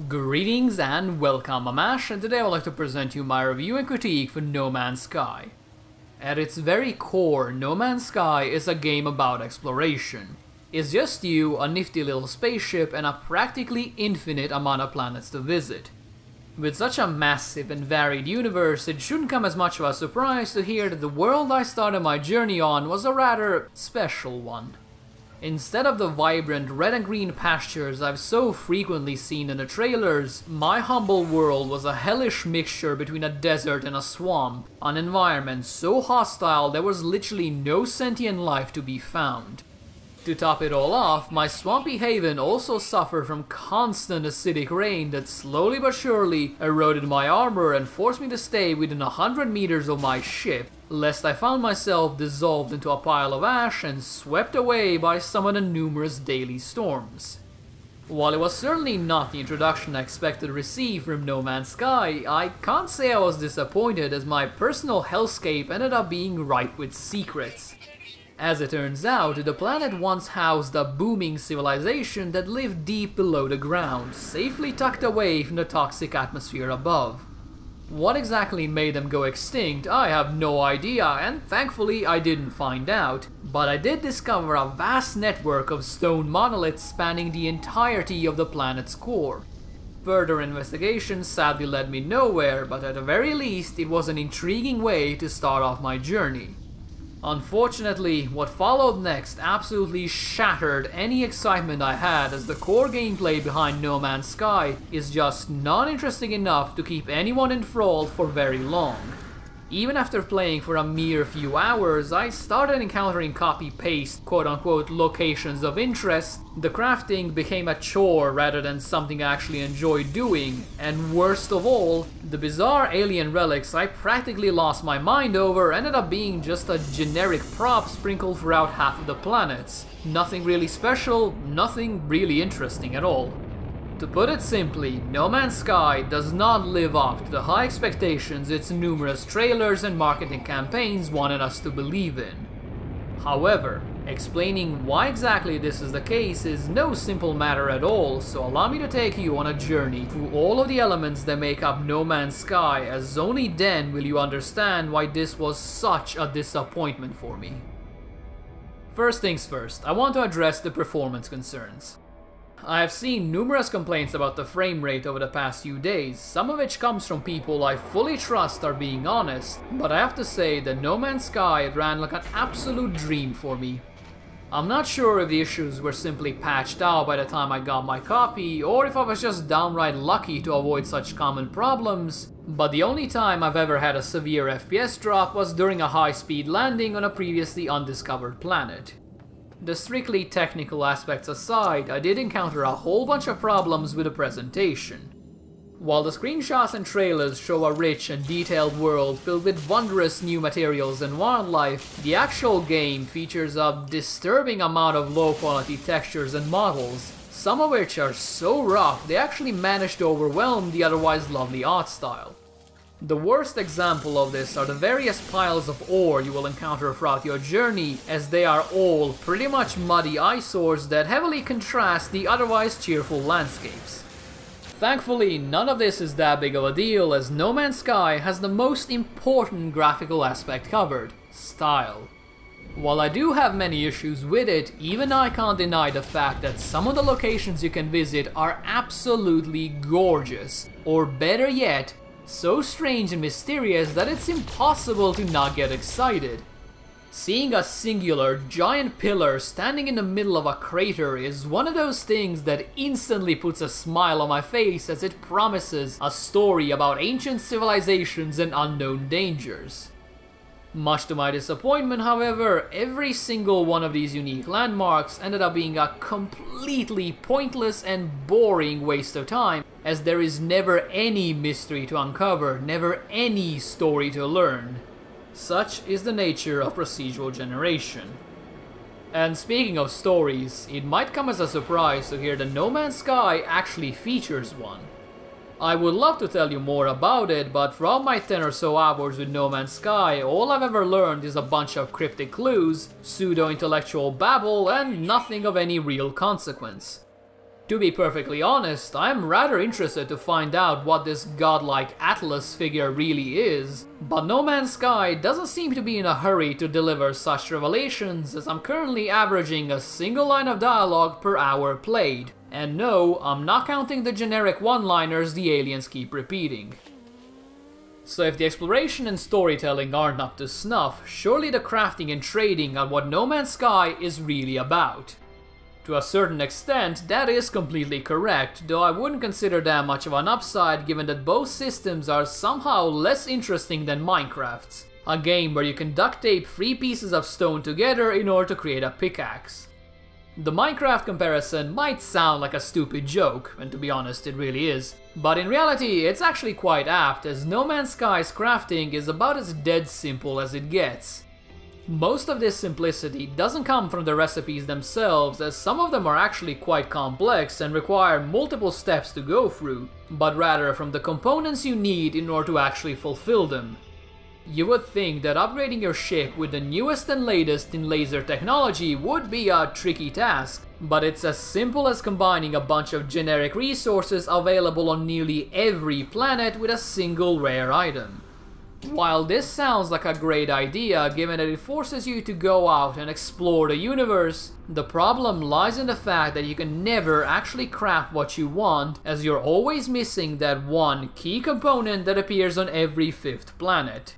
Greetings and welcome, I'm Ash, and today I would like to present you my review and critique for No Man's Sky. At its very core, No Man's Sky is a game about exploration. It's just you, a nifty little spaceship, and a practically infinite amount of planets to visit. With such a massive and varied universe, it shouldn't come as much of a surprise to hear that the world I started my journey on was a rather special one. Instead of the vibrant red and green pastures I've so frequently seen in the trailers, my humble world was a hellish mixture between a desert and a swamp, an environment so hostile there was literally no sentient life to be found. To top it all off, my swampy haven also suffered from constant acidic rain that slowly but surely eroded my armor and forced me to stay within 100 meters of my ship, lest I found myself dissolved into a pile of ash and swept away by some of the numerous daily storms. While it was certainly not the introduction I expected to receive from No Man's Sky, I can't say I was disappointed as my personal hellscape ended up being ripe with secrets. As it turns out, the planet once housed a booming civilization that lived deep below the ground, safely tucked away from the toxic atmosphere above. What exactly made them go extinct, I have no idea, and thankfully I didn't find out, but I did discover a vast network of stone monoliths spanning the entirety of the planet's core. Further investigation sadly led me nowhere, but at the very least it was an intriguing way to start off my journey. Unfortunately, what followed next absolutely shattered any excitement I had, as the core gameplay behind No Man's Sky is just not interesting enough to keep anyone enthralled for very long. Even after playing for a mere few hours, I started encountering copy-paste quote-unquote locations of interest. The crafting became a chore rather than something I actually enjoyed doing, and worst of all, the bizarre alien relics I practically lost my mind over ended up being just a generic prop sprinkled throughout half of the planets. Nothing really special, nothing really interesting at all. To put it simply, No Man's Sky does not live up to the high expectations its numerous trailers and marketing campaigns wanted us to believe in. However, explaining why exactly this is the case is no simple matter at all, so allow me to take you on a journey through all of the elements that make up No Man's Sky, as only then will you understand why this was such a disappointment for me. First things first, I want to address the performance concerns. I have seen numerous complaints about the frame rate over the past few days, some of which comes from people I fully trust are being honest, but I have to say that No Man's Sky ran like an absolute dream for me. I'm not sure if the issues were simply patched out by the time I got my copy, or if I was just downright lucky to avoid such common problems, but the only time I've ever had a severe FPS drop was during a high-speed landing on a previously undiscovered planet. The strictly technical aspects aside, I did encounter a whole bunch of problems with the presentation. While the screenshots and trailers show a rich and detailed world filled with wondrous new materials and wildlife, the actual game features a disturbing amount of low-quality textures and models, some of which are so rough they actually manage to overwhelm the otherwise lovely art style. The worst example of this are the various piles of ore you will encounter throughout your journey, as they are all pretty much muddy eyesores that heavily contrast the otherwise cheerful landscapes. Thankfully, none of this is that big of a deal, as No Man's Sky has the most important graphical aspect covered: style. While I do have many issues with it, even I can't deny the fact that some of the locations you can visit are absolutely gorgeous, or better yet, so strange and mysterious that it's impossible to not get excited. Seeing a singular, giant pillar standing in the middle of a crater is one of those things that instantly puts a smile on my face, as it promises a story about ancient civilizations and unknown dangers. Much to my disappointment, however, every single one of these unique landmarks ended up being a completely pointless and boring waste of time, as there is never any mystery to uncover, never any story to learn. Such is the nature of procedural generation. And speaking of stories, it might come as a surprise to hear that No Man's Sky actually features one. I would love to tell you more about it, but throughout my 10 or so hours with No Man's Sky, all I've ever learned is a bunch of cryptic clues, pseudo-intellectual babble, and nothing of any real consequence. To be perfectly honest, I'm rather interested to find out what this godlike Atlas figure really is, but No Man's Sky doesn't seem to be in a hurry to deliver such revelations, as I'm currently averaging a single line of dialogue per hour played. And no, I'm not counting the generic one-liners the aliens keep repeating. So if the exploration and storytelling aren't up to snuff, surely the crafting and trading are what No Man's Sky is really about. To a certain extent, that is completely correct, though I wouldn't consider that much of an upside given that both systems are somehow less interesting than Minecraft's, a game where you can duct tape 3 pieces of stone together in order to create a pickaxe. The Minecraft comparison might sound like a stupid joke, and to be honest it really is, but in reality it's actually quite apt, as No Man's Sky's crafting is about as dead simple as it gets. Most of this simplicity doesn't come from the recipes themselves, as some of them are actually quite complex and require multiple steps to go through, but rather from the components you need in order to actually fulfill them. You would think that upgrading your ship with the newest and latest in laser technology would be a tricky task, but it's as simple as combining a bunch of generic resources available on nearly every planet with a single rare item. While this sounds like a great idea given that it forces you to go out and explore the universe, the problem lies in the fact that you can never actually craft what you want, as you're always missing that one key component that appears on every 5th planet.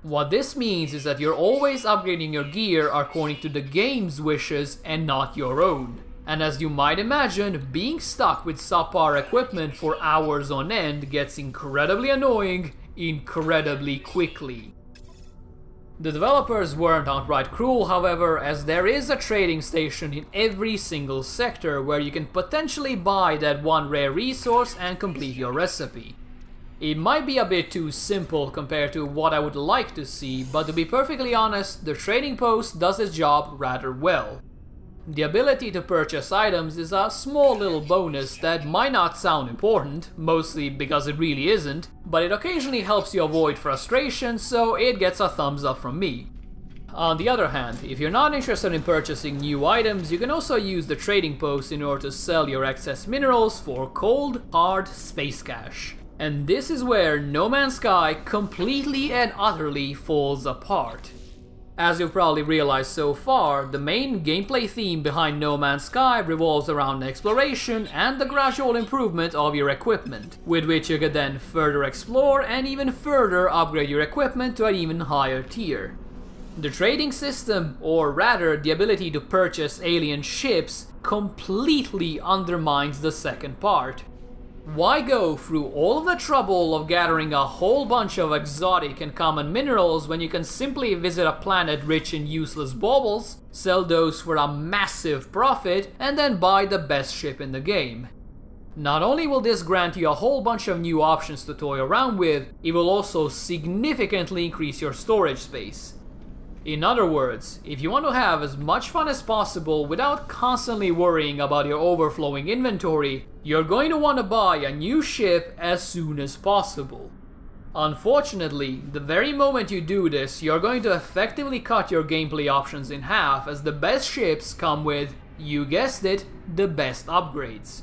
What this means is that you're always upgrading your gear according to the game's wishes and not your own. And as you might imagine, being stuck with subpar equipment for hours on end gets incredibly annoying incredibly quickly. The developers weren't outright cruel, however, as there is a trading station in every single sector where you can potentially buy that one rare resource and complete your recipe. It might be a bit too simple compared to what I would like to see, but to be perfectly honest, the trading post does its job rather well. The ability to purchase items is a small little bonus that might not sound important, mostly because it really isn't, but it occasionally helps you avoid frustration, so it gets a thumbs up from me. On the other hand, if you're not interested in purchasing new items, you can also use the trading post in order to sell your excess minerals for cold, hard space cash. And this is where No Man's Sky completely and utterly falls apart. As you've probably realized so far, the main gameplay theme behind No Man's Sky revolves around exploration and the gradual improvement of your equipment, with which you can then further explore and even further upgrade your equipment to an even higher tier. The trading system, or rather the ability to purchase alien ships, completely undermines the second part. Why go through all of the trouble of gathering a whole bunch of exotic and common minerals when you can simply visit a planet rich in useless baubles, sell those for a massive profit, and then buy the best ship in the game? Not only will this grant you a whole bunch of new options to toy around with, it will also significantly increase your storage space. In other words, if you want to have as much fun as possible without constantly worrying about your overflowing inventory, you're going to want to buy a new ship as soon as possible. Unfortunately, the very moment you do this, you're going to effectively cut your gameplay options in half, as the best ships come with, you guessed it, the best upgrades.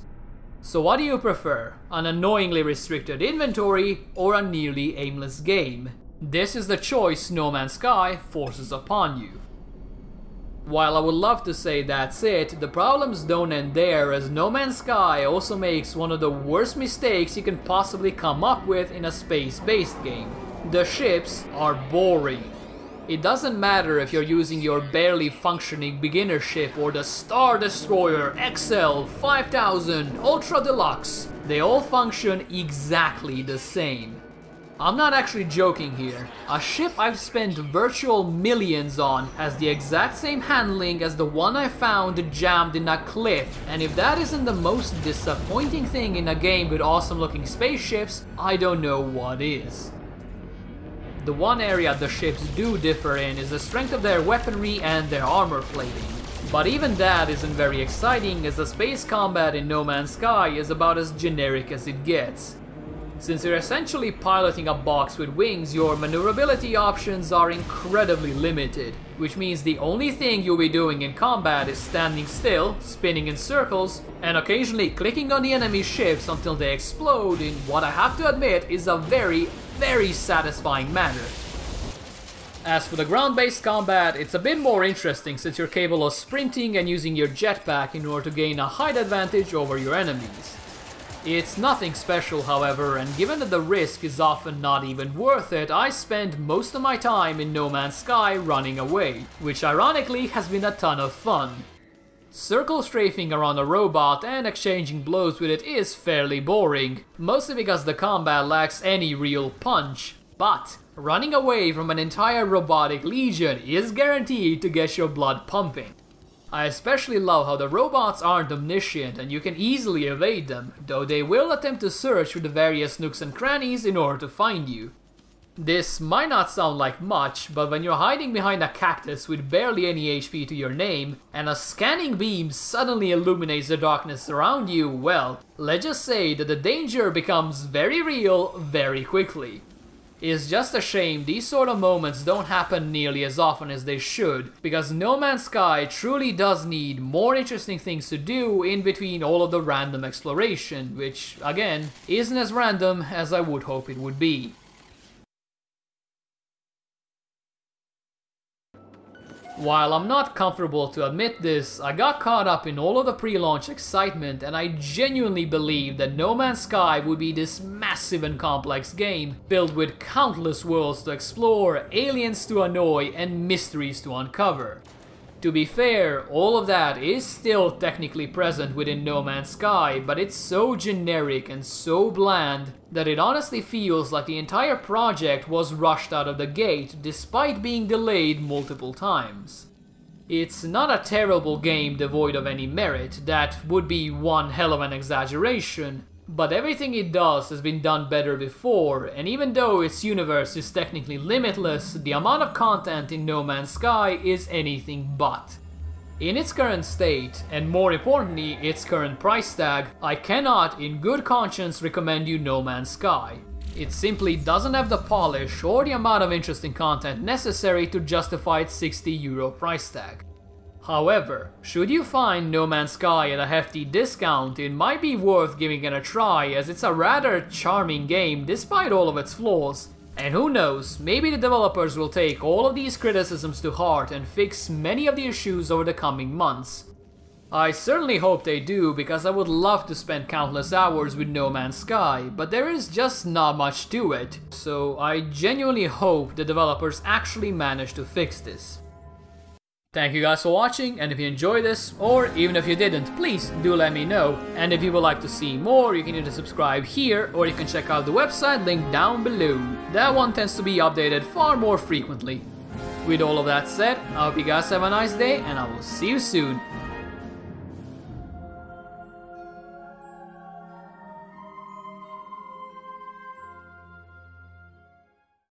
So what do you prefer, an annoyingly restricted inventory or a nearly aimless game? This is the choice No Man's Sky forces upon you. While I would love to say that's it, the problems don't end there, as No Man's Sky also makes one of the worst mistakes you can possibly come up with in a space-based game. The ships are boring. It doesn't matter if you're using your barely functioning beginner ship or the Star Destroyer XL 5000 Ultra Deluxe, they all function exactly the same. I'm not actually joking here. A ship I've spent virtual millions on has the exact same handling as the one I found jammed in a cliff, and if that isn't the most disappointing thing in a game with awesome looking spaceships, I don't know what is. The one area the ships do differ in is the strength of their weaponry and their armor plating. But even that isn't very exciting, as the space combat in No Man's Sky is about as generic as it gets. Since you're essentially piloting a box with wings, your maneuverability options are incredibly limited, which means the only thing you'll be doing in combat is standing still, spinning in circles, and occasionally clicking on the enemy ships until they explode in what I have to admit is a very satisfying manner. As for the ground-based combat, it's a bit more interesting since you're capable of sprinting and using your jetpack in order to gain a height advantage over your enemies. It's nothing special, however, and given that the risk is often not even worth it, I spend most of my time in No Man's Sky running away, which ironically has been a ton of fun. Circle strafing around a robot and exchanging blows with it is fairly boring, mostly because the combat lacks any real punch, but running away from an entire robotic legion is guaranteed to get your blood pumping. I especially love how the robots aren't omniscient and you can easily evade them, though they will attempt to search through the various nooks and crannies in order to find you. This might not sound like much, but when you're hiding behind a cactus with barely any HP to your name, and a scanning beam suddenly illuminates the darkness around you, well, let's just say that the danger becomes very real very quickly. It's just a shame these sort of moments don't happen nearly as often as they should, because No Man's Sky truly does need more interesting things to do in between all of the random exploration, which, again, isn't as random as I would hope it would be. While I'm not comfortable to admit this, I got caught up in all of the pre-launch excitement and I genuinely believed that No Man's Sky would be this massive and complex game, filled with countless worlds to explore, aliens to annoy, and mysteries to uncover. To be fair, all of that is still technically present within No Man's Sky, but it's so generic and so bland that it honestly feels like the entire project was rushed out of the gate despite being delayed multiple times. It's not a terrible game devoid of any merit, that would be one hell of an exaggeration, but everything it does has been done better before, and even though its universe is technically limitless, the amount of content in No Man's Sky is anything but. In its current state, and more importantly its current price tag, I cannot in good conscience recommend you No Man's Sky. It simply doesn't have the polish or the amount of interesting content necessary to justify its €60 price tag. However, should you find No Man's Sky at a hefty discount, it might be worth giving it a try as it's a rather charming game despite all of its flaws. And who knows, maybe the developers will take all of these criticisms to heart and fix many of the issues over the coming months. I certainly hope they do, because I would love to spend countless hours with No Man's Sky, but there is just not much to it, so I genuinely hope the developers actually manage to fix this. Thank you guys for watching, and if you enjoyed this, or even if you didn't, please do let me know. And if you would like to see more, you can either subscribe here, or you can check out the website linked down below. That one tends to be updated far more frequently. With all of that said, I hope you guys have a nice day, and I will see you soon.